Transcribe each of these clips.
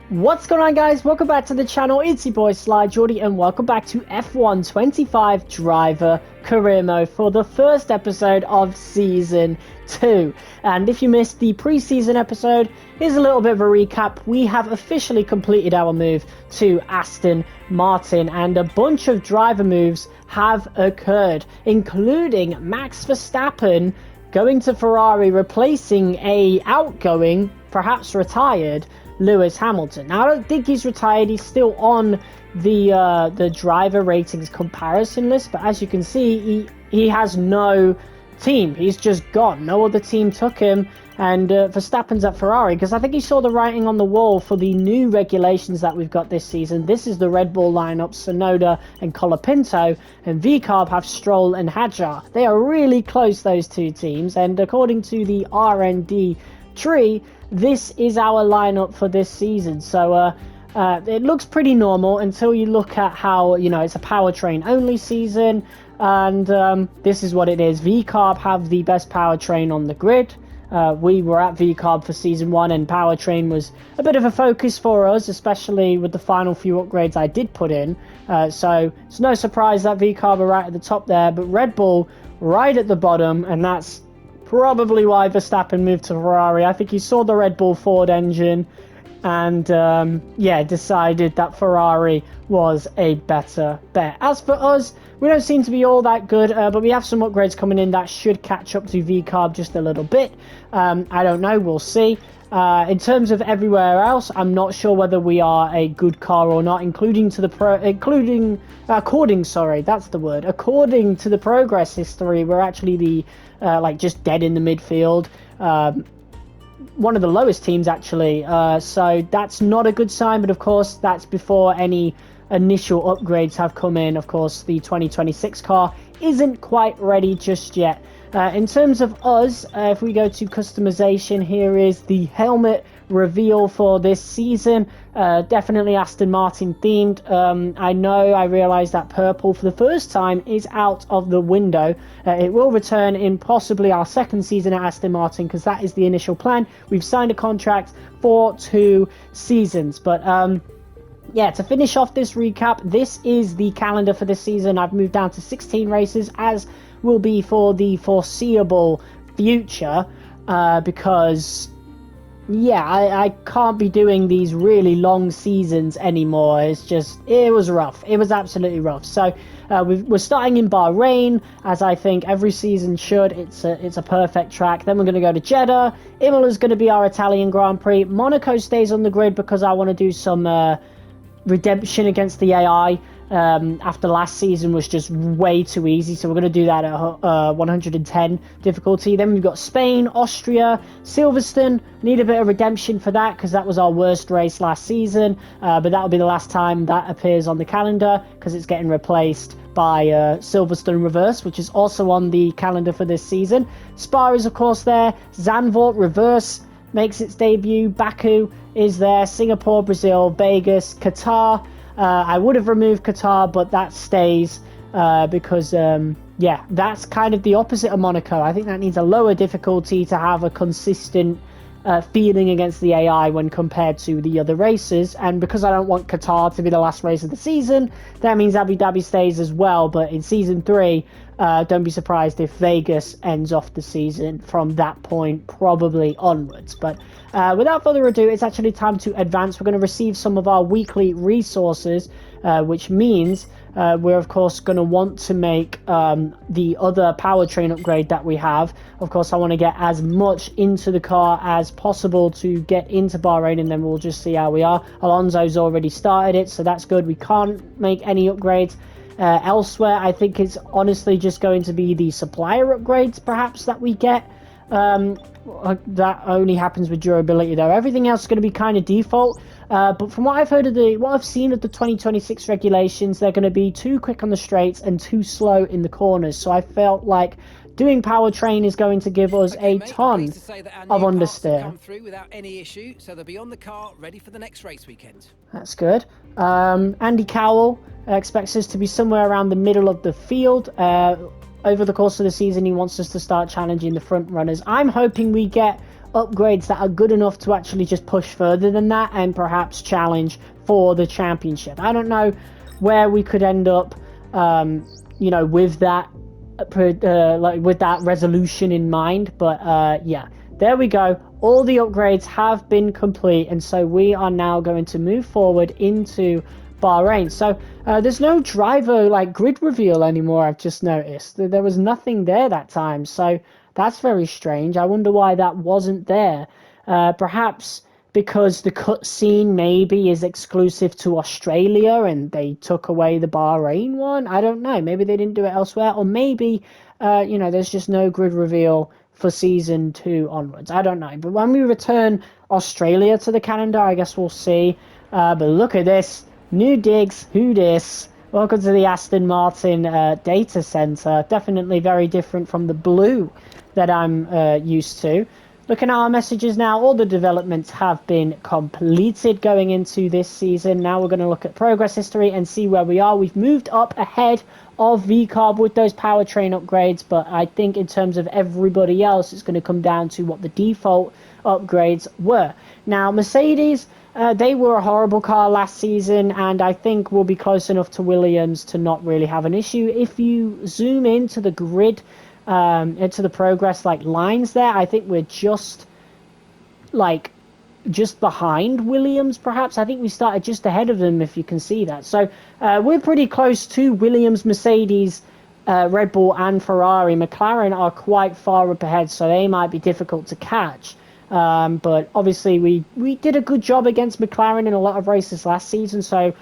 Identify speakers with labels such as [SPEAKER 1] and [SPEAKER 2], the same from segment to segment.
[SPEAKER 1] What's going on, guys? Welcome back to the channel. It's your boy Sly Jordy and welcome back to F1 25 Driver Career Mode for the first episode of Season 2. And if you missed the pre-season episode, here's a little bit of a recap. We have officially completed our move to Aston Martin and a bunch of driver moves have occurred, including Max Verstappen going to Ferrari, replacing a outgoing, perhaps retired, Lewis Hamilton. Now, I don't think he's retired. He's still on the driver ratings comparison list, but as you can see, he has no team. He's just gone. No other team took him, and Verstappen's at Ferrari because I think he saw the writing on the wall for the new regulations that we've got this season. This is the Red Bull lineup: Sonoda and Colapinto, and VCARB have Stroll and Hadjar. They are really close, those two teams, and according to the R&D tree, this is our lineup for this season. So it looks pretty normal until you look at how, you know, it's a powertrain only season, and this is what it is. VCARB have the best powertrain on the grid. We were at VCARB for season 1 and powertrain was a bit of a focus for us, especially with the final few upgrades I did put in. So it's no surprise that VCARB are right at the top there, but Red Bull right at the bottom, and that's probably why Verstappen moved to Ferrari. I think he saw the Red Bull Ford engine and decided that Ferrari was a better bet. As for us, we don't seem to be all that good, but we have some upgrades coming in that should catch up to VCARB just a little bit. I don't know, we'll see. In terms of everywhere else, I'm not sure whether we are a good car or not, according to the progress history, we're actually the just dead in the midfield. One of the lowest teams, actually. So that's not a good sign, but of course that's before any initial upgrades have come in. Of course, the 2026 car isn't quite ready just yet. In terms of us, if we go to customization, here is the helmet reveal for this season. Definitely Aston Martin themed. I realize that purple for the first time is out of the window. It will return in possibly our second season at Aston Martin, because that is the initial plan. We've signed a contract for 2 seasons, but to finish off this recap, this is the calendar for this season. I've moved down to 16 races, as will be for the foreseeable future, because I can't be doing these really long seasons anymore. It was rough. It was absolutely rough. So we're starting in Bahrain, as I think every season should. It's a perfect track. Then we're going to go to Jeddah. Imola's going to be our Italian Grand Prix. Monaco stays on the grid because I want to do some redemption against the AI. After last season was just way too easy, so we're going to do that at 110 difficulty. Then we've got Spain, Austria, Silverstone. Need a bit of redemption for that because that was our worst race last season, but that'll be the last time that appears on the calendar because it's getting replaced by Silverstone Reverse, which is also on the calendar for this season. Spa is of course there. Zandvoort Reverse makes its debut. Baku is there. Singapore, Brazil, Vegas, Qatar. I would have removed Qatar, but that stays because, that's kind of the opposite of Monaco. I think that needs a lower difficulty to have a consistent feeling against the AI when compared to the other races. And because I don't want Qatar to be the last race of the season, that means Abu Dhabi stays as well. But in Season 3, don't be surprised if Vegas ends off the season from that point, probably onwards. But without further ado, it's actually time to advance. We're going to receive some of our weekly resources, which means we're of course going to want to make the other powertrain upgrade that we have. Of course, I want to get as much into the car as possible to get into Bahrain, and then we'll just see how we are. Alonso's already started it, so that's good. We can't make any upgrades elsewhere. I think it's honestly just going to be the supplier upgrades perhaps that we get. That only happens with durability though. Everything else is going to be kind of default. But from what I've heard of what I've seen of the 2026 regulations, they're going to be too quick on the straights and too slow in the corners. So I felt like doing powertrain is going to give us a ton of understeer.
[SPEAKER 2] Through without any issue, so they'll be on the car ready for the next race weekend.
[SPEAKER 1] That's good. Andy Cowell expects us to be somewhere around the middle of the field. Over the course of the season, he wants us to start challenging the front runners. I'm hoping we get upgrades that are good enough to actually just push further than that and perhaps challenge for the championship. I don't know where we could end up, with that, with that resolution in mind, but yeah, there we go. All the upgrades have been complete, and so we are now going to move forward into Bahrain. So there's no driver grid reveal anymore. I've just noticed there was nothing there that time, so that's very strange. I wonder why that wasn't there. Perhaps because the cutscene maybe is exclusive to Australia and they took away the Bahrain one. I don't know. Maybe they didn't do it elsewhere, or maybe there's just no grid reveal for season 2 onwards. I don't know. But when we return Australia to the calendar, I guess we'll see. But look at this. New digs. Who dis? Welcome to the Aston Martin data center. Definitely very different from the blue that I'm used to. Looking at our messages now, all the developments have been completed going into this season. Now we're going to look at progress history and see where we are. We've moved up ahead of VCarb with those powertrain upgrades, but I think in terms of everybody else, it's going to come down to what the default upgrades were. Now, Mercedes, they were a horrible car last season, and I think will be close enough to Williams to not really have an issue. If you zoom into the grid, into the progress lines there, I think we're just behind Williams, perhaps. I think we started just ahead of them, if you can see that. So we're pretty close to Williams, Mercedes, Red Bull and Ferrari. McLaren are quite far up ahead, so they might be difficult to catch. But obviously we did a good job against McLaren in a lot of races last season, so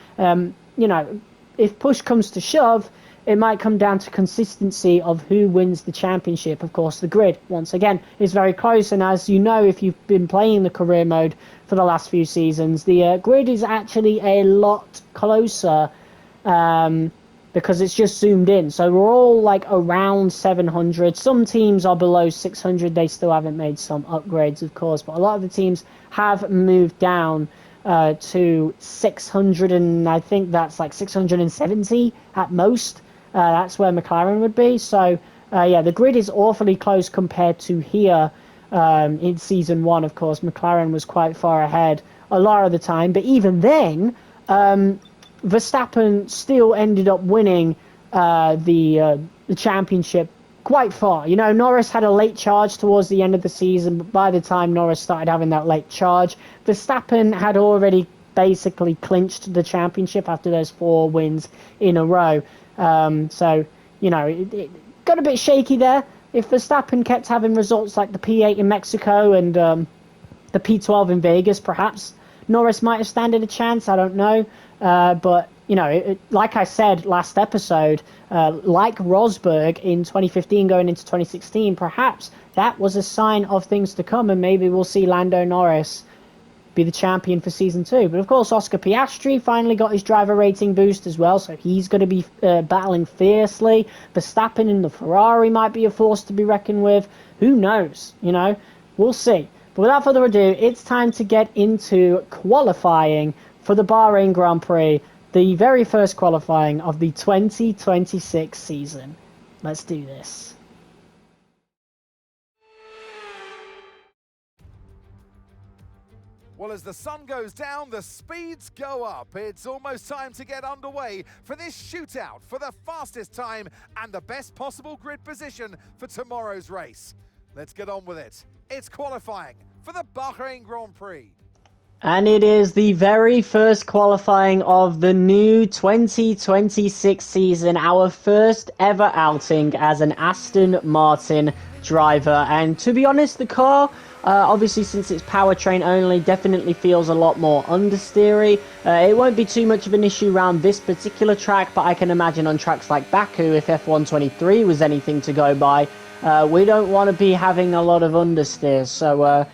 [SPEAKER 1] if push comes to shove, it might come down to consistency of who wins the championship. Of course, the grid, once again, is very close. And as you know, if you've been playing the career mode for the last few seasons, the grid is actually a lot closer because it's just zoomed in. So we're all around 700. Some teams are below 600. They still haven't made some upgrades, of course. But a lot of the teams have moved down to 600, and I think that's 670 at most. That's where McLaren would be. So, yeah, the grid is awfully close compared to here in Season 1, of course. McLaren was quite far ahead a lot of the time. But even then, Verstappen still ended up winning the championship quite far. Norris had a late charge towards the end of the season, but by the time Norris started having that late charge, Verstappen had already basically clinched the championship after those 4 wins in a row. So, it got a bit shaky there. If Verstappen kept having results like the P8 in Mexico and the P12 in Vegas, perhaps Norris might have standed a chance. I don't know. But, like I said last episode, like Rosberg in 2015 going into 2016, perhaps that was a sign of things to come, and maybe we'll see Lando Norris be the champion for Season 2. But of course, Oscar Piastri finally got his driver rating boost as well, so he's going to be battling fiercely. Verstappen in the Ferrari might be a force to be reckoned with. Who knows? We'll see. But without further ado, it's time to get into qualifying for the Bahrain Grand Prix, the very first qualifying of the 2026 season. Let's do this.
[SPEAKER 3] Well, as the sun goes down, the speeds go up. It's almost time to get underway for this shootout for the fastest time and the best possible grid position for tomorrow's race. Let's get on with it. It's qualifying for the Bahrain Grand Prix.
[SPEAKER 1] And it is the very first qualifying of the new 2026 season, our first ever outing as an Aston Martin driver. And to be honest, the car, obviously since it's powertrain only, definitely feels a lot more understeery. It won't be too much of an issue around this particular track, but I can imagine on tracks like Baku, if F123 was anything to go by, we don't want to be having a lot of understeer. So,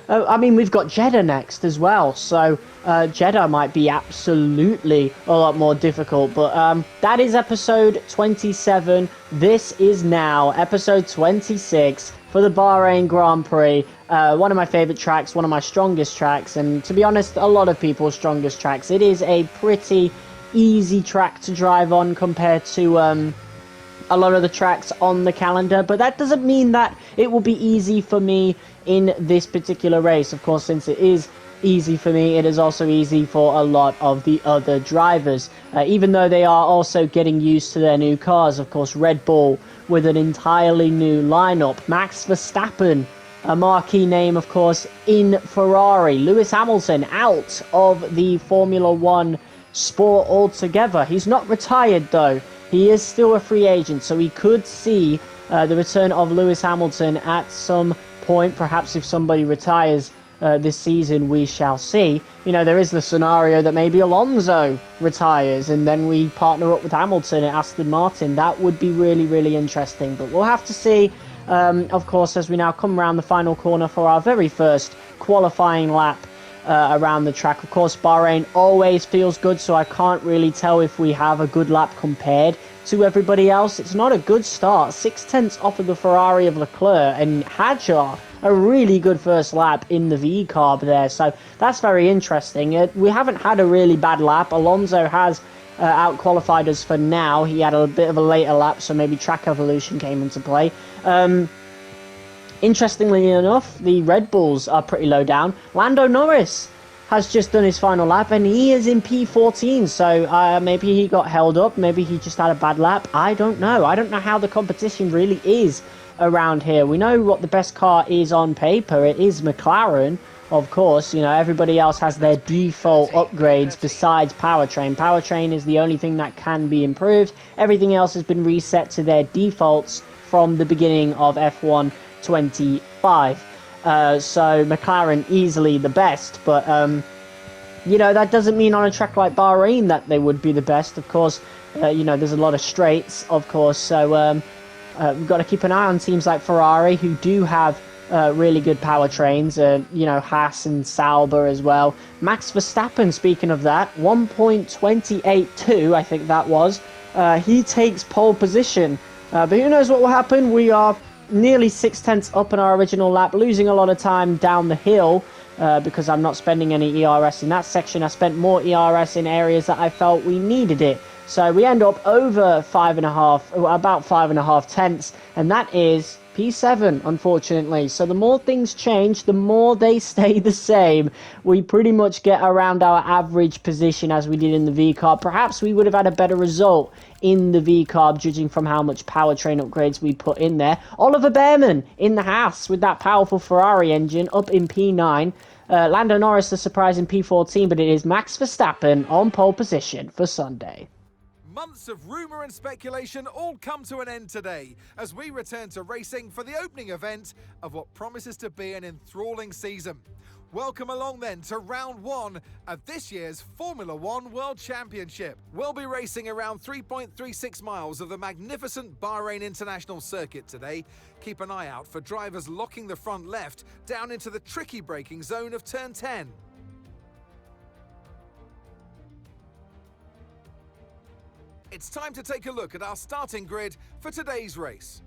[SPEAKER 1] I mean, we've got Jeddah next as well, so Jeddah might be absolutely a lot more difficult, but that is episode 27. This is now episode 26 for the Bahrain Grand Prix. One of my favourite tracks, one of my strongest tracks, and to be honest, a lot of people's strongest tracks. It is a pretty easy track to drive on compared to a lot of the tracks on the calendar, but that doesn't mean that it will be easy for me in this particular race. Of course, since it is easy for me, it is also easy for a lot of the other drivers, even though they are also getting used to their new cars. Of course, Red Bull with an entirely new lineup. Max Verstappen, a marquee name, of course, in Ferrari. Lewis Hamilton out of the Formula One sport altogether. He's not retired, though. He is still a free agent, so we could see the return of Lewis Hamilton at some point. Perhaps if somebody retires this season, we shall see. You know, there is the scenario that maybe Alonso retires and then we partner up with Hamilton at Aston Martin. That would be really, really interesting, but we'll have to see. Of course, as we now come around the final corner for our very first qualifying lap around the track. Of course, Bahrain always feels good, so I can't really tell if we have a good lap compared to everybody else. It's not a good start. 6/10 off of the Ferrari of Leclerc, and Hadjar a really good first lap in the V-carb there, so that's very interesting. We haven't had a really bad lap. Alonso has out-qualified us for now. He had a bit of a later lap, so maybe track evolution came into play. Interestingly enough, the Red Bulls are pretty low down. Lando Norris has just done his final lap, and he is in P14, so maybe he got held up, maybe he just had a bad lap. I don't know. I don't know how the competition really is around here. We know what the best car is on paper. It is McLaren, of course. You know, everybody else has their default upgrades besides powertrain. Powertrain is the only thing that can be improved. Everything else has been reset to their defaults from the beginning of F1 25. So McLaren easily the best, but you know, that doesn't mean on a track like Bahrain that they would be the best. Of course, you know, there's a lot of straights, of course, so we've got to keep an eye on teams like Ferrari, who do have really good powertrains, you know, Haas and Sauber as well. Max Verstappen, speaking of that, 1.282, I think that was. He takes pole position, but who knows what will happen. We are nearly 6/10 up in our original lap, losing a lot of time down the hill because I'm not spending any ERS in that section. I spent more ERS in areas that I felt we needed it. So we end up over about 5.5 tenths, and that is P7, unfortunately. So the more things change, the more they stay the same. We pretty much get around our average position as we did in the V-carb. Perhaps we would have had a better result in the V-carb, judging from how much powertrain upgrades we put in there. Oliver Behrman in the house with that powerful Ferrari engine up in P9. Lando Norris, the surprise, in P14, but it is Max Verstappen on pole position for Sunday.
[SPEAKER 3] Months of rumour and speculation all come to an end today as we return to racing for the opening event of what promises to be an enthralling season. Welcome along then to round one of this year's Formula One World Championship. We'll be racing around 3.36 miles of the magnificent Bahrain International Circuit today. Keep an eye out for drivers locking the front left down into the tricky braking zone of turn 10. It's time to take a look at our starting grid for today's race.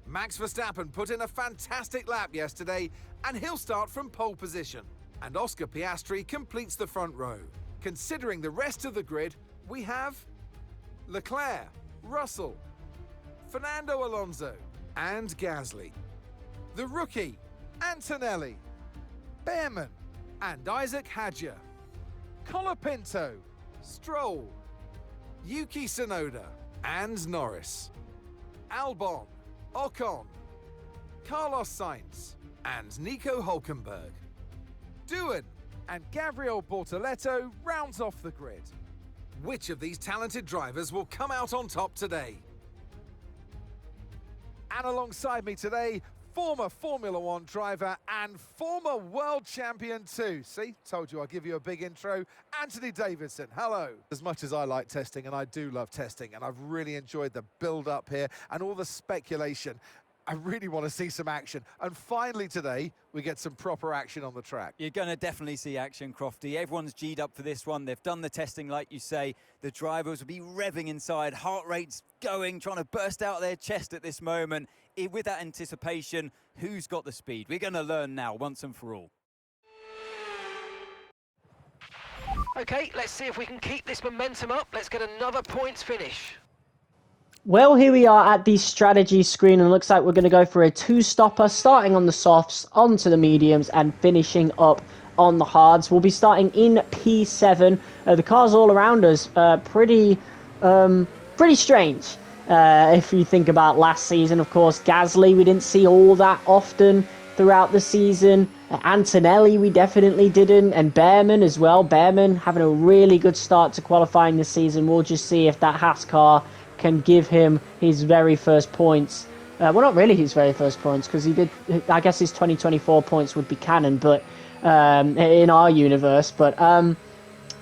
[SPEAKER 3] Max Verstappen put in a fantastic lap yesterday, and he'll start from pole position. And Oscar Piastri completes the front row. Considering the rest of the grid, we have Leclerc, Russell, Fernando Alonso, and Gasly. The rookie, Antonelli, Behrman, and Isaac Hadjar. Colapinto, Stroll, Yuki Tsunoda, and Norris. Albon, Ocon, Carlos Sainz, and Nico Hülkenberg. Doohan and Gabriel Bortoleto rounds off the grid. Which of these talented drivers will come out on top today? And alongside me today, former Formula One driver and former world champion too. See, told you I'll give you a big intro. Anthony Davidson, hello. As much as I like testing, and I do love testing, and I've really enjoyed the build-up here and all the speculation, I really want to see some action. And finally today, we get some proper action on the track.
[SPEAKER 4] You're going to definitely see action, Crofty. Everyone's G'd up for this one. They've done the testing, like you say. The drivers will be revving inside, heart rates going, trying to burst out their chest at this moment. With that anticipation, who's got the speed? We're going to learn now, once and for all.
[SPEAKER 2] Okay, let's see if we can keep this momentum up. Let's get another points finish.
[SPEAKER 1] Well, here we are at the strategy screen, and it looks like we're going to go for a two-stopper, starting on the softs, onto the mediums, and finishing up on the hards. We'll be starting in P7. The cars all around us, pretty strange. If you think about last season, of course, Gasly, we didn't see all that often throughout the season. Antonelli, we definitely didn't, and Behrman as well. Behrman having a really good start to qualifying this season. We'll just see if that Haas car can give him his very first points. Well, not really his very first points, because he did. I guess his 2024 points would be canon, but in our universe. But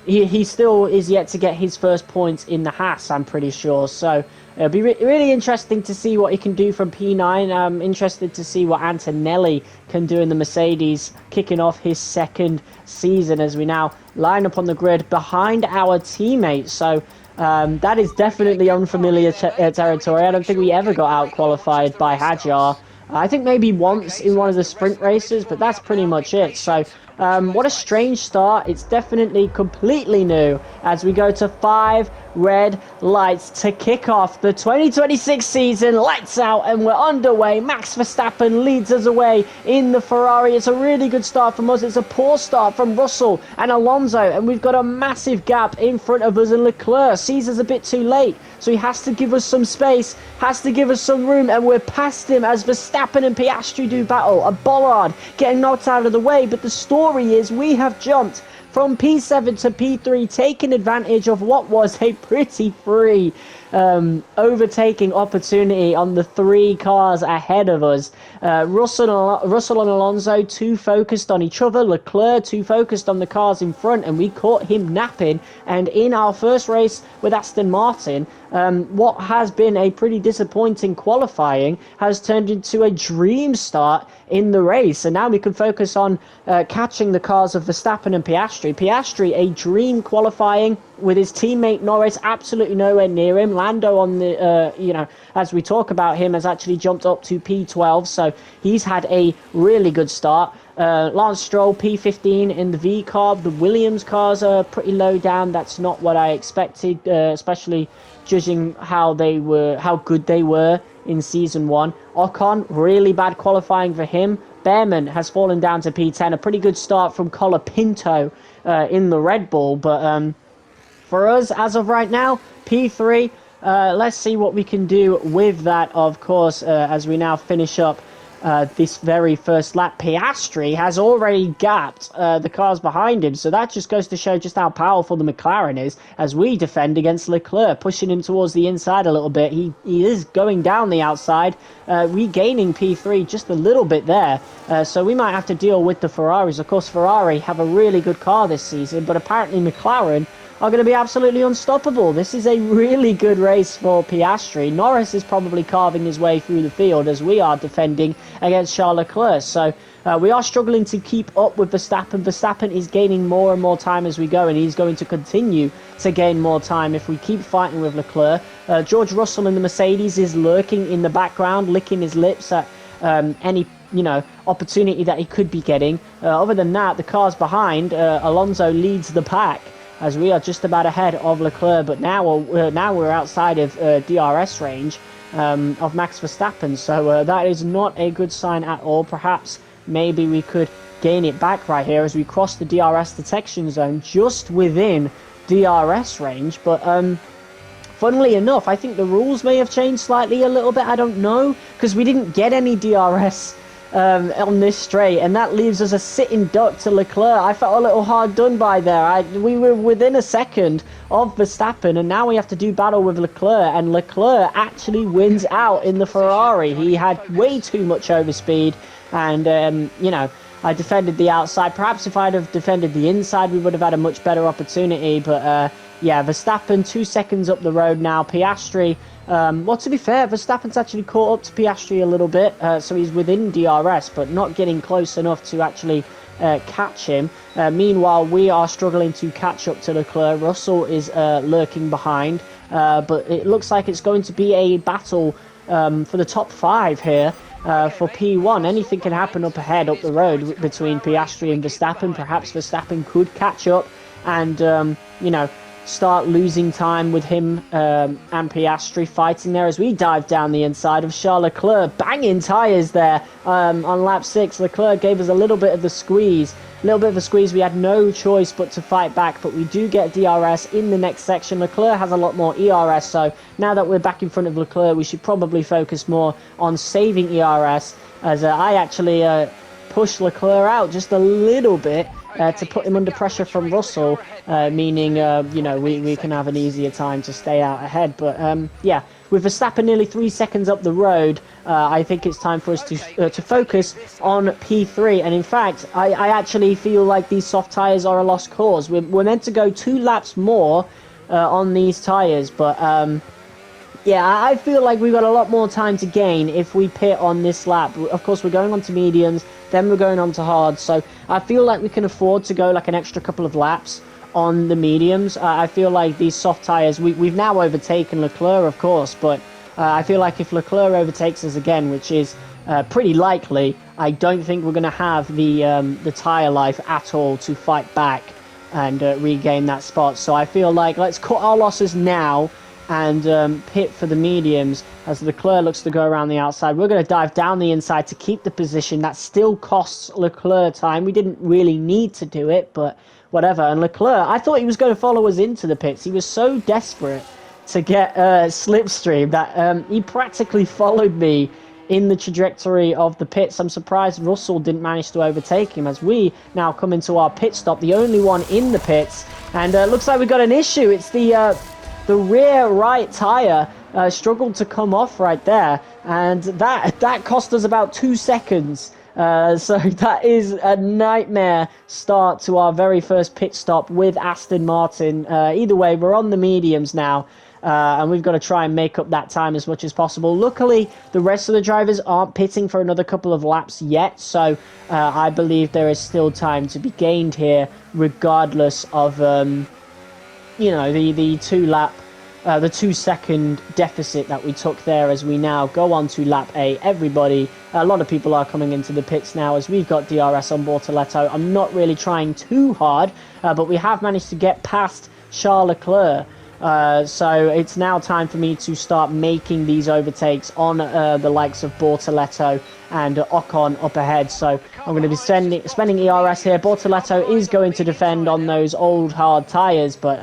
[SPEAKER 1] he still is yet to get his first points in the Haas, I'm pretty sure. So it'll be really interesting to see what he can do from P9. I'm interested to see what Antonelli can do in the Mercedes, kicking off his second season as we now line up on the grid behind our teammates. So that is definitely unfamiliar territory. I don't think we ever got out-qualified by Hadjar. I think maybe once in one of the sprint races, but that's pretty much it. So what a strange start. It's definitely completely new as we go to 5 red lights to kick off the 2026 season. Lights out and we're underway. Max Verstappen leads us away in the Ferrari. It's a really good start from us. It's a poor start from Russell and Alonso, and we've got a massive gap in front of us, and Leclerc sees us a bit too late, so he has to give us some space, has to give us some room, and we're past him as Verstappen and Piastri do battle. A bollard getting knocked out of the way, but the story is we have jumped from P7 to P3, taking advantage of what was a pretty free overtaking opportunity on the 3 cars ahead of us. Russell and Alonso too focused on each other, Leclerc too focused on the cars in front, and we caught him napping. And in our first race with Aston Martin, what has been a pretty disappointing qualifying has turned into a dream start in the race, and now we can focus on catching the cars of Verstappen and Piastri. Piastri, a dream qualifying with his teammate Norris absolutely nowhere near him. Lando on the, as we talk about him, has actually jumped up to P12, so he's had a really good start. Lance Stroll, P15 in the V car. The Williams cars are pretty low down. That's not what I expected, especially judging how good they were in Season 1. Ocon, really bad qualifying for him. Behrman has fallen down to P10. A pretty good start from Colapinto in the Red Bull, but for us, as of right now, P3. Let's see what we can do with that, of course, as we now finish up this very first lap. Piastri has already gapped the cars behind him, so that just goes to show just how powerful the McLaren is as we defend against Leclerc, pushing him towards the inside a little bit. He is going down the outside, regaining P3 just a little bit there, so we might have to deal with the Ferraris. Of course, Ferrari have a really good car this season, but apparently McLaren are going to be absolutely unstoppable. This is a really good race for Piastri. Norris is probably carving his way through the field as we are defending against Charles Leclerc. So we are struggling to keep up with Verstappen. Verstappen is gaining more and more time as we go, and he's going to continue to gain more time if we keep fighting with Leclerc. George Russell in the Mercedes is lurking in the background, licking his lips at any opportunity that he could be getting. Other than that, the cars behind, Alonso leads the pack, as we are just about ahead of Leclerc, but now we're outside of DRS range of Max Verstappen, so that is not a good sign at all. Perhaps maybe we could gain it back right here as we cross the DRS detection zone just within DRS range, but funnily enough, I think the rules may have changed slightly a little bit. I don't know, because we didn't get any DRS on this straight, and that leaves us a sitting duck to Leclerc. I felt a little hard done by there. We were within a second of Verstappen, and now we have to do battle with Leclerc, and Leclerc actually wins out in the Ferrari. He had way too much overspeed, and I defended the outside. Perhaps if I'd have defended the inside, we would have had a much better opportunity, but yeah, Verstappen 2 seconds up the road now. Piastri, well, to be fair, Verstappen's actually caught up to Piastri a little bit, so he's within DRS, but not getting close enough to actually catch him. Meanwhile, we are struggling to catch up to Leclerc. Russell is lurking behind, but it looks like it's going to be a battle for the top 5 here. For P1, anything can happen up ahead, up the road between Piastri and Verstappen. Perhaps Verstappen could catch up and, you know, start losing time with him and Piastri fighting there as we dive down the inside of Charles Leclerc. Banging tyres there on lap 6. Leclerc gave us a little bit of the squeeze. We had no choice but to fight back, but we do get DRS in the next section. Leclerc has a lot more ERS, so now that we're back in front of Leclerc, we should probably focus more on saving ERS, as I actually pushed Leclerc out just a little bit to put him under pressure from Russell, meaning, you know, we can have an easier time to stay out ahead. But, yeah, with Verstappen nearly 3 seconds up the road, I think it's time for us to focus on P3. And in fact, I actually feel like these soft tyres are a lost cause. We're meant to go 2 laps more on these tyres, but yeah, I feel like we've got a lot more time to gain if we pit on this lap. Of course, we're going on to mediums, then we're going on to hard, so I feel like we can afford to go like an extra couple of laps on the mediums. I feel like these soft tyres, we've now overtaken Leclerc, of course, but I feel like if Leclerc overtakes us again, which is pretty likely, I don't think we're going to have the tyre life at all to fight back and regain that spot. So I feel like let's cut our losses now and pit for the mediums as Leclerc looks to go around the outside. We're going to dive down the inside to keep the position. That still costs Leclerc time. We didn't really need to do it, but whatever. And Leclerc, I thought he was going to follow us into the pits. He was so desperate to get slipstream that he practically followed me in the trajectory of the pits. I'm surprised Russell didn't manage to overtake him as we now come into our pit stop, the only one in the pits. And looks like we've got an issue. It's the rear right tyre struggled to come off right there, and that cost us about 2 seconds. So that is a nightmare start to our very first pit stop with Aston Martin. Either way, we're on the mediums now, and we've got to try and make up that time as much as possible. Luckily, the rest of the drivers aren't pitting for another couple of laps yet, so I believe there is still time to be gained here, regardless of you know, the 2-second deficit that we took there as we now go on to lap 8. A lot of people are coming into the pits now as we've got DRS on Bortoletto. I'm not really trying too hard, but we have managed to get past Charles Leclerc. So it's now time for me to start making these overtakes on the likes of Bortoletto and Ocon up ahead. So I'm going to be spending ERS here. Bortoletto is going to defend on those old hard tyres, but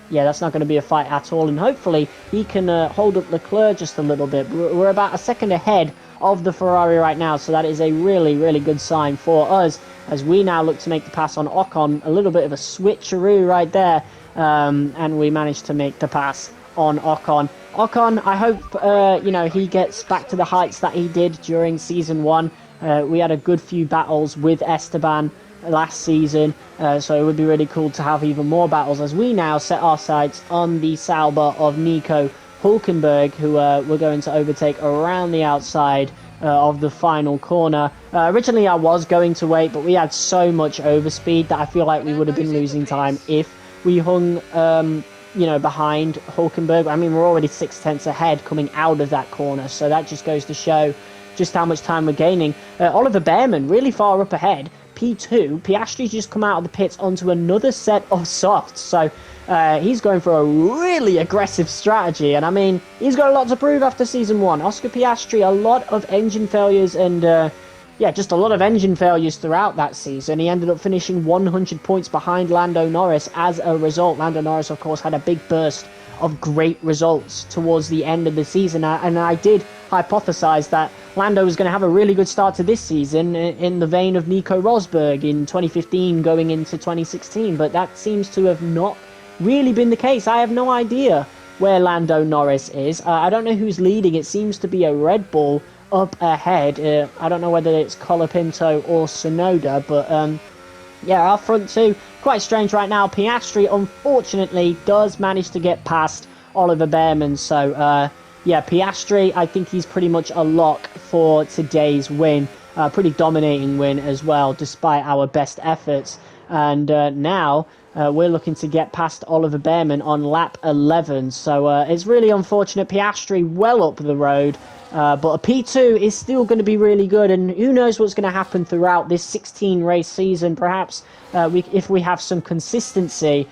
[SPEAKER 1] yeah, that's not going to be a fight at all. And hopefully he can hold up Leclerc just a little bit. We're about a second ahead of the Ferrari right now, so that is a really, really good sign for us as we now look to make the pass on Ocon. A little bit of a switcheroo right there. And we managed to make the pass on Ocon. Ocon, I hope, you know, he gets back to the heights that he did during Season 1. We had a good few battles with Esteban last season, so it would be really cool to have even more battles as we now set our sights on the Sauber of Nico Hülkenberg, who we're going to overtake around the outside of the final corner. Originally, I was going to wait, but we had so much overspeed that I feel like we would have been losing time if we hung, you know, behind Hülkenberg. I mean, we're already 6/10 ahead coming out of that corner, so that just goes to show just how much time we're gaining. Oliver Behrman really far up ahead. P2, Piastri's just come out of the pits onto another set of softs, so he's going for a really aggressive strategy, and I mean, he's got a lot to prove after Season 1. Oscar Piastri, a lot of engine failures and yeah, just a lot of engine failures throughout that season. He ended up finishing 100 points behind Lando Norris as a result. Lando Norris, of course, had a big burst of great results towards the end of the season. And I did hypothesize that Lando was going to have a really good start to this season in the vein of Nico Rosberg in 2015 going into 2016. But that seems to have not really been the case. I have no idea where Lando Norris is. I don't know who's leading. It seems to be a Red Bull up ahead. I don't know whether it's Colapinto or Tsunoda, but yeah, our front two, quite strange right now. Piastri, unfortunately, does manage to get past Oliver Behrman, so yeah, Piastri, I think he's pretty much a lock for today's win. Pretty dominating win as well, despite our best efforts. And now we're looking to get past Oliver Behrman on lap 11, so it's really unfortunate. Piastri well up the road. But a P2 is still going to be really good, and who knows what's going to happen throughout this 16-race season. Perhaps if we have some consistency,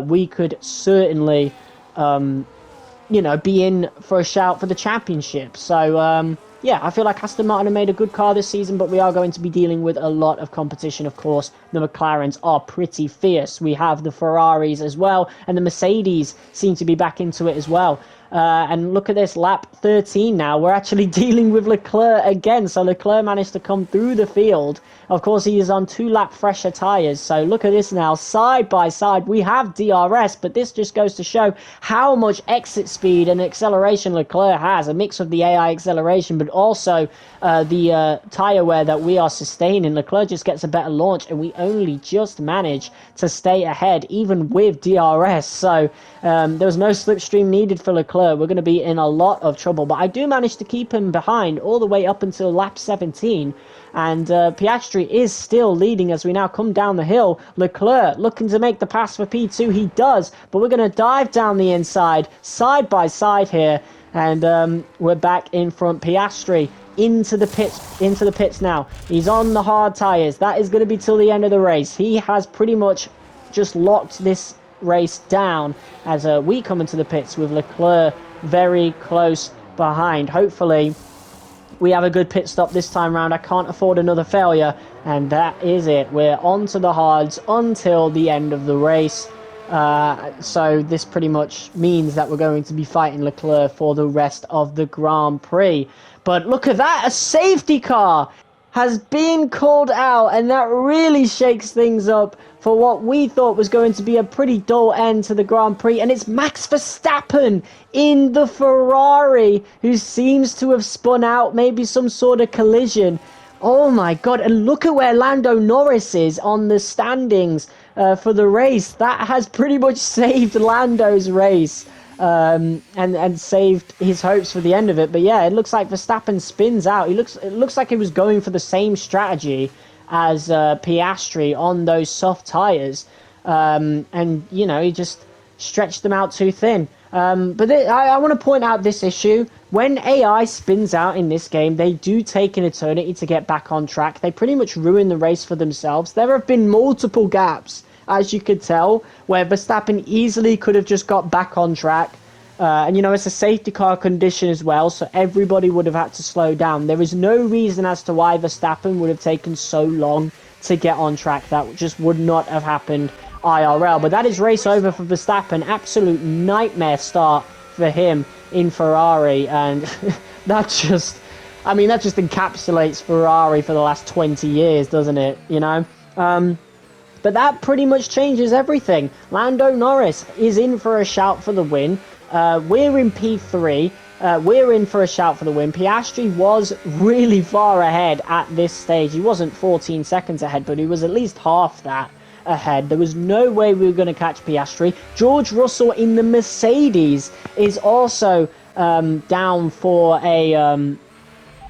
[SPEAKER 1] we could certainly, be in for a shout for the championship. So, yeah, I feel like Aston Martin have made a good car this season, but we are going to be dealing with a lot of competition, of course. The McLarens are pretty fierce. We have the Ferraris as well, and the Mercedes seem to be back into it as well. And look at this, lap 13 now. We're actually dealing with Leclerc again. So Leclerc managed to come through the field. Of course, he is on 2-lap fresher tyres. So look at this now, side by side. We have DRS, but this just goes to show how much exit speed and acceleration Leclerc has. A mix of the AI acceleration, but also the tyre wear that we are sustaining. Leclerc just gets a better launch, and we only just manage to stay ahead, even with DRS. So there was no slipstream needed for Leclerc. We're going to be in a lot of trouble, but I do manage to keep him behind all the way up until lap 17, and Piastri is still leading as we now come down the hill. Leclerc looking to make the pass for P2. He does, but we're going to dive down the inside, side by side here, and we're back in front. Piastri into the pits now. He's on the hard tyres. That is going to be till the end of the race. He has pretty much just locked this race down as we come into the pits with Leclerc very close behind. Hopefully we have a good pit stop this time round. I can't afford another failure, and that is it. We're on to the hards until the end of the race. So this pretty much means that we're going to be fighting Leclerc for the rest of the Grand Prix. But look at that, a safety car has been called out, and that really shakes things up for what we thought was going to be a pretty dull end to the Grand Prix. And it's Max Verstappen in the Ferrari who seems to have spun out maybe some sort of collision. Oh my god, and look at where Lando Norris is on the standings for the race. That has pretty much saved Lando's race. And saved his hopes for the end of it. But yeah, it looks like Verstappen spins out. It looks like he was going for the same strategy as Piastri on those soft tyres. And, he just stretched them out too thin. But I want to point out this issue. When AI spins out in this game, they do take an eternity to get back on track. They pretty much ruin the race for themselves. There have been multiple gaps, as you could tell, where Verstappen easily could have just got back on track. And it's a safety car condition as well, so everybody would have had to slow down. There is no reason as to why Verstappen would have taken so long to get on track. That just would not have happened IRL. But that is race over for Verstappen. Absolute nightmare start for him in Ferrari. And that just encapsulates Ferrari for the last 20 years, doesn't it? But that pretty much changes everything. Lando Norris is in for a shout for the win. We're in P3. We're in for a shout for the win. Piastri was really far ahead at this stage. He wasn't 14 seconds ahead, but he was at least half that ahead. There was no way we were going to catch Piastri. George Russell in the Mercedes is also down for a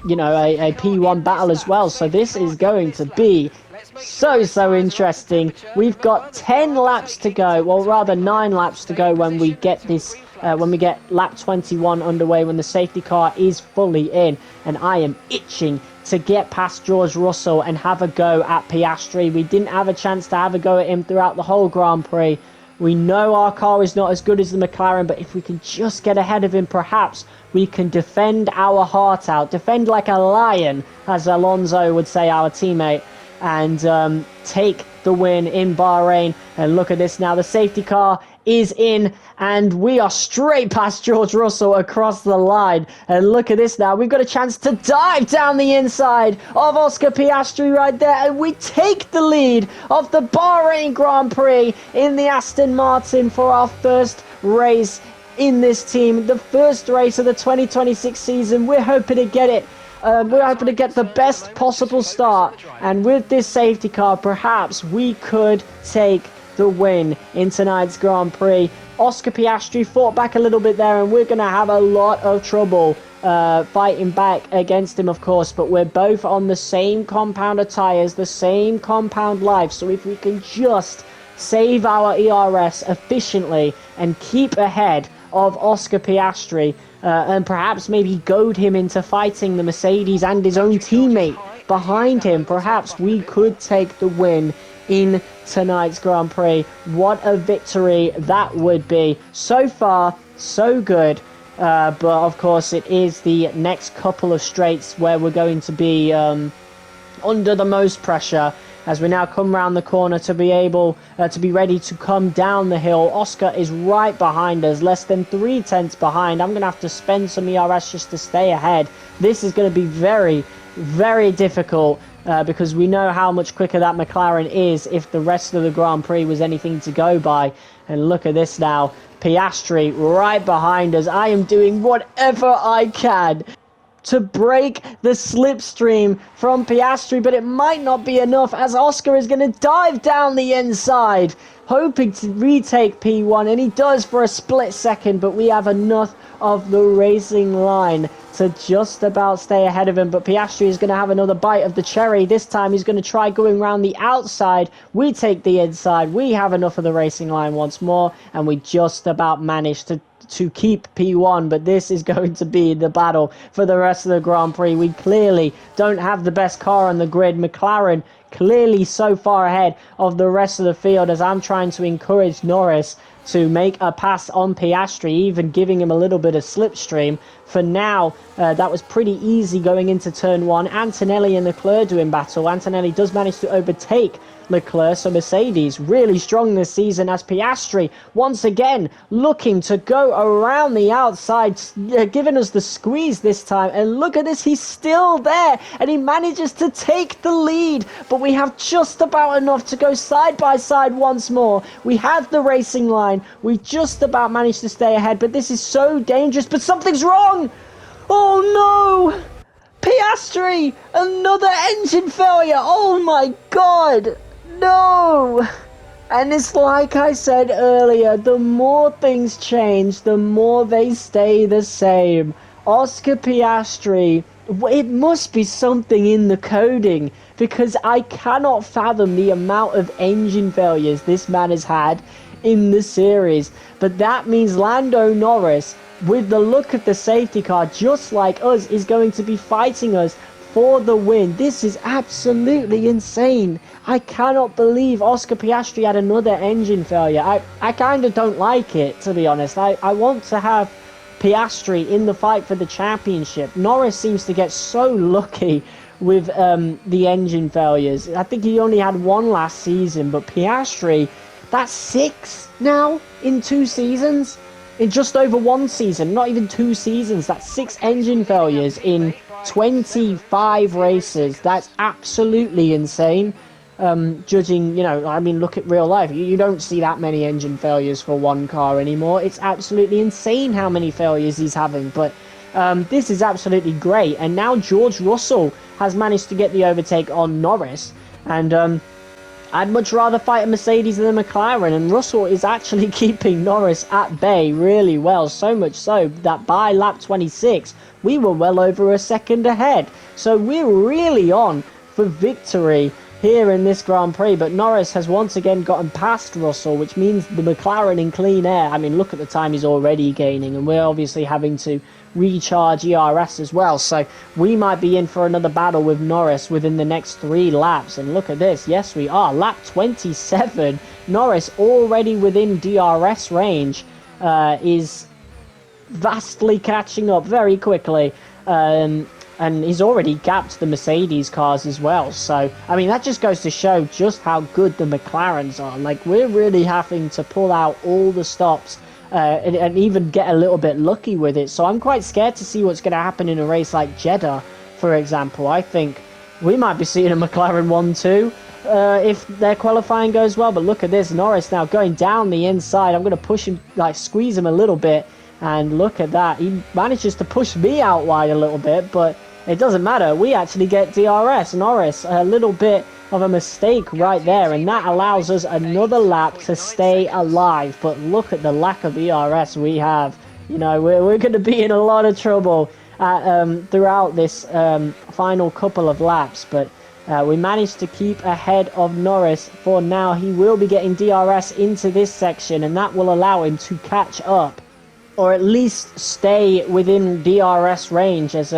[SPEAKER 1] P1 battle as well. So this is going to be so interesting. We've got 10 laps to go, well, rather 9 laps to go when we get this when we get lap 21 underway, when the safety car is fully in, and I am itching to get past George Russell and have a go at Piastri. We didn't have a chance to have a go at him throughout the whole Grand Prix. We know our car is not as good as the McLaren, but if we can just get ahead of him, perhaps we can defend our heart out, defend like a lion, as Alonso would say, our teammate, and take the win in Bahrain. And look at this now, the safety car is in, and we are straight past George Russell across the line. And look at this now, we've got a chance to dive down the inside of Oscar Piastri right there, and we take the lead of the Bahrain Grand Prix in the Aston Martin for our first race in this team, the first race of the 2026 season. We're hoping to get it. We're hoping to get the best possible start, and with this safety car, perhaps we could take the win in tonight's Grand Prix. Oscar Piastri fought back a little bit there, and we're going to have a lot of trouble fighting back against him, of course, but we're both on the same compound of tyres, the same compound life, so if we can just save our ERS efficiently and keep ahead of Oscar Piastri, and perhaps maybe goad him into fighting the Mercedes and his own teammate behind him. Perhaps we could take the win in tonight's Grand Prix. What a victory that would be. So far, so good. But of course, it is the next couple of straights where we're going to be under the most pressure as we now come round the corner to be able to be ready to come down the hill. Oscar is right behind us, less than 3/10 behind. I'm going to have to spend some ERS just to stay ahead. This is going to be very, very difficult because we know how much quicker that McLaren is if the rest of the Grand Prix was anything to go by. And look at this now. Piastri right behind us. I am doing whatever I can to break the slipstream from Piastri, but it might not be enough as Oscar is going to dive down the inside, hoping to retake P1, and he does for a split second, but we have enough of the racing line to just about stay ahead of him. But Piastri is going to have another bite of the cherry. This time he's going to try going around the outside. We take the inside. We have enough of the racing line once more, and we just about managed to keep P1, but this is going to be the battle for the rest of the Grand Prix. We clearly don't have the best car on the grid. McLaren clearly so far ahead of the rest of the field as I'm trying to encourage Norris to make a pass on Piastri, even giving him a little bit of slipstream. For now, that was pretty easy going into turn one. Antonelli and Leclerc doing battle. Antonelli does manage to overtake Leclerc, so Mercedes really strong this season as Piastri once again looking to go around the outside, giving us the squeeze this time. And look at this, he's still there and he manages to take the lead, but we have just about enough to go side by side once more. We have the racing line, we just about managed to stay ahead, but this is so dangerous. But something's wrong. Oh no, Piastri, another engine failure. Oh my god, no. And it's like I said earlier, the more things change, the more they stay the same. Oscar Piastri, it must be something in the coding, because I cannot fathom the amount of engine failures this man has had in the series. But that means Lando Norris, with the look of the safety car, just like us, is going to be fighting us for the win. This is absolutely insane. I cannot believe Oscar Piastri had another engine failure. I kind of don't like it, to be honest. I want to have Piastri in the fight for the championship. Norris seems to get so lucky with the engine failures. I think he only had one last season, but Piastri, that's 6 now in 2 seasons. In just over 1 season, not even 2 seasons. That's 6 engine failures in 25 races. That's absolutely insane. Judging, I mean, look at real life. You don't see that many engine failures for one car anymore. It's absolutely insane how many failures he's having. But this is absolutely great. And now George Russell has managed to get the overtake on Norris. And I'd much rather fight a Mercedes than a McLaren, and Russell is actually keeping Norris at bay really well, so much so that by lap 26, we were well over a second ahead. So we're really on for victory here in this Grand Prix, but Norris has once again gotten past Russell, which means the McLaren in clean air, I mean, look at the time he's already gaining, and we're obviously having to recharge ERS as well, so we might be in for another battle with Norris within the next 3 laps. And look at this, yes we are, lap 27, Norris already within DRS range, is vastly catching up very quickly, and he's already gapped the Mercedes cars as well. So I mean, that just goes to show just how good the McLarens are. Like, we're really having to pull out all the stops and even get a little bit lucky with it. So I'm quite scared to see what's going to happen in a race like Jeddah, for example. I think we might be seeing a McLaren 1-2 if their qualifying goes well. But look at this, Norris now going down the inside. I'm going to push him, like squeeze him a little bit. And look at that, he manages to push me out wide a little bit, but it doesn't matter. We actually get DRS. Norris, a little bit of a mistake right there, and that allows us another lap to stay alive. But look at the lack of ERS we have. We're going to be in a lot of trouble throughout this final couple of laps. But we managed to keep ahead of Norris for now. He will be getting DRS into this section, and that will allow him to catch up or at least stay within DRS range, as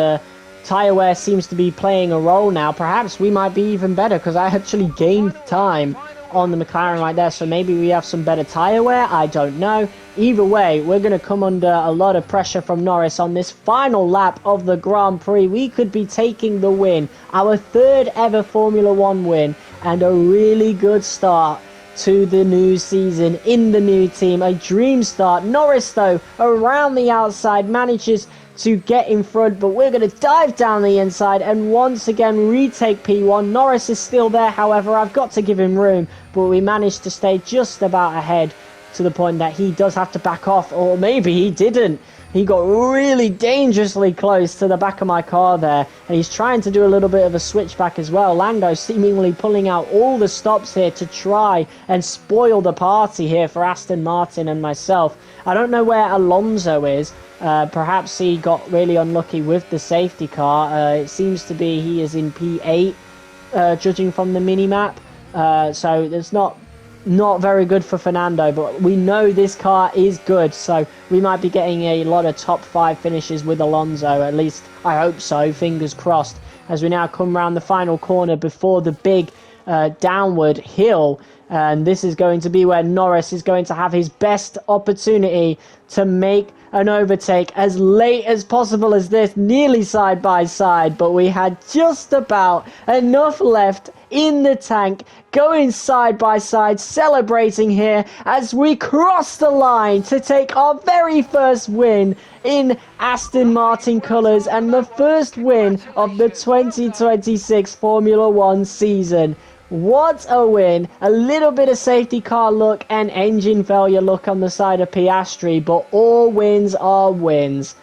[SPEAKER 1] tyre wear seems to be playing a role now. Perhaps we might be even better, because I actually gained time on the McLaren right there, so maybe we have some better tyre wear. I don't know. Either way, we're going to come under a lot of pressure from Norris on this final lap of the Grand Prix. We could be taking the win, our third ever Formula 1 win, and a really good start to the new season in the new team. A dream start. Norris, though, around the outside, manages to get in front, but we're going to dive down the inside and once again retake P1. Norris is still there, however. I've got to give him room, but we managed to stay just about ahead, to the point that he does have to back off, or maybe he didn't. He got really dangerously close to the back of my car there, and he's trying to do a little bit of a switchback as well. Lando seemingly pulling out all the stops here to try and spoil the party here for Aston Martin and myself. I don't know where Alonso is. Perhaps he got really unlucky with the safety car. It seems to be he is in P8, judging from the mini-map. So it's not very good for Fernando, but we know this car is good, so we might be getting a lot of top 5 finishes with Alonso. At least I hope so, fingers crossed, as we now come around the final corner before the big downward hill. And this is going to be where Norris is going to have his best opportunity to make an overtake as late as possible as this, nearly side by side, but we had just about enough left in the tank, going side by side, celebrating here as we cross the line to take our very first win in Aston Martin colours and the first win of the 2026 Formula 1 season. What a win. A little bit of safety car luck and engine failure luck on the side of Piastri, but all wins are wins.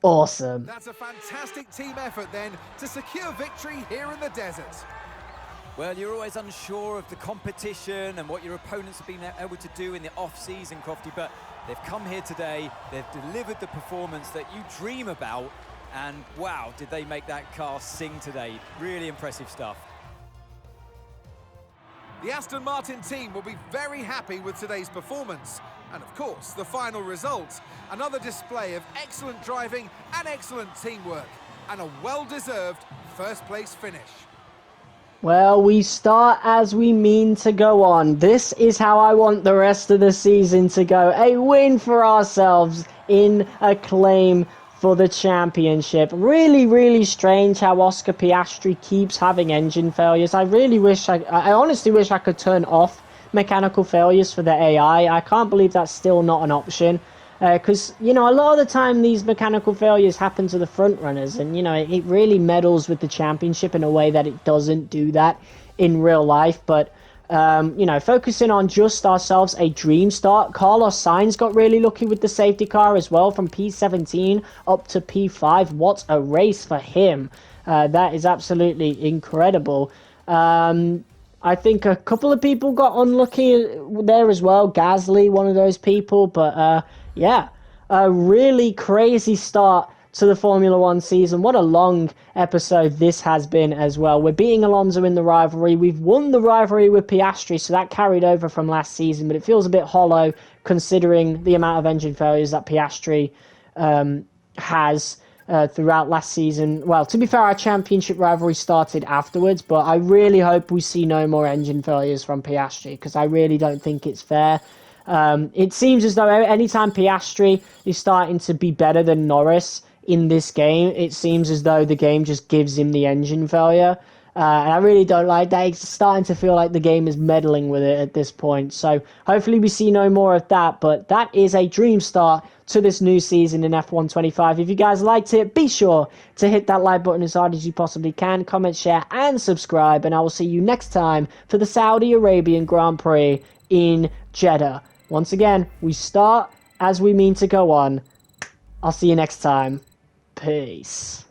[SPEAKER 1] Awesome.
[SPEAKER 3] That's a fantastic team effort then to secure victory here in the desert.
[SPEAKER 4] Well, you're always unsure of the competition and what your opponents have been able to do in the off-season, Crofty, but they've come here today, they've delivered the performance that you dream about, and wow, did they make that car sing today. Really impressive stuff.
[SPEAKER 3] The Aston Martin team will be very happy with today's performance. And of course, the final result. Another display of excellent driving and excellent teamwork. And a well-deserved first-place finish.
[SPEAKER 1] Well, we start as we mean to go on. This is how I want the rest of the season to go. A win for ourselves in a claim for the championship. Really, really strange how Oscar Piastri keeps having engine failures. I honestly wish I could turn off mechanical failures for the AI. I can't believe that's still not an option. Because, a lot of the time these mechanical failures happen to the front runners, and, it really meddles with the championship in a way that it doesn't do that in real life. But, focusing on just ourselves, a dream start. Carlos Sainz got really lucky with the safety car as well, from P17 up to P5. What a race for him. That is absolutely incredible. I think a couple of people got unlucky there as well. Gasly, one of those people, but yeah, a really crazy start to the Formula 1 season. What a long episode this has been as well. We're beating Alonso in the rivalry. We've won the rivalry with Piastri, so that carried over from last season, but it feels a bit hollow considering the amount of engine failures that Piastri has throughout last season. Well, to be fair, our championship rivalry started afterwards, but I really hope we see no more engine failures from Piastri, because I really don't think it's fair. It seems as though anytime Piastri is starting to be better than Norris in this game, it seems as though the game just gives him the engine failure. And I really don't like that. It's starting to feel like the game is meddling with it at this point. So hopefully we see no more of that. But that is a dream start to this new season in F1 25. If you guys liked it, be sure to hit that like button as hard as you possibly can. Comment, share, and subscribe. And I will see you next time for the Saudi Arabian Grand Prix in Jeddah. Once again, we start as we mean to go on. I'll see you next time. Peace.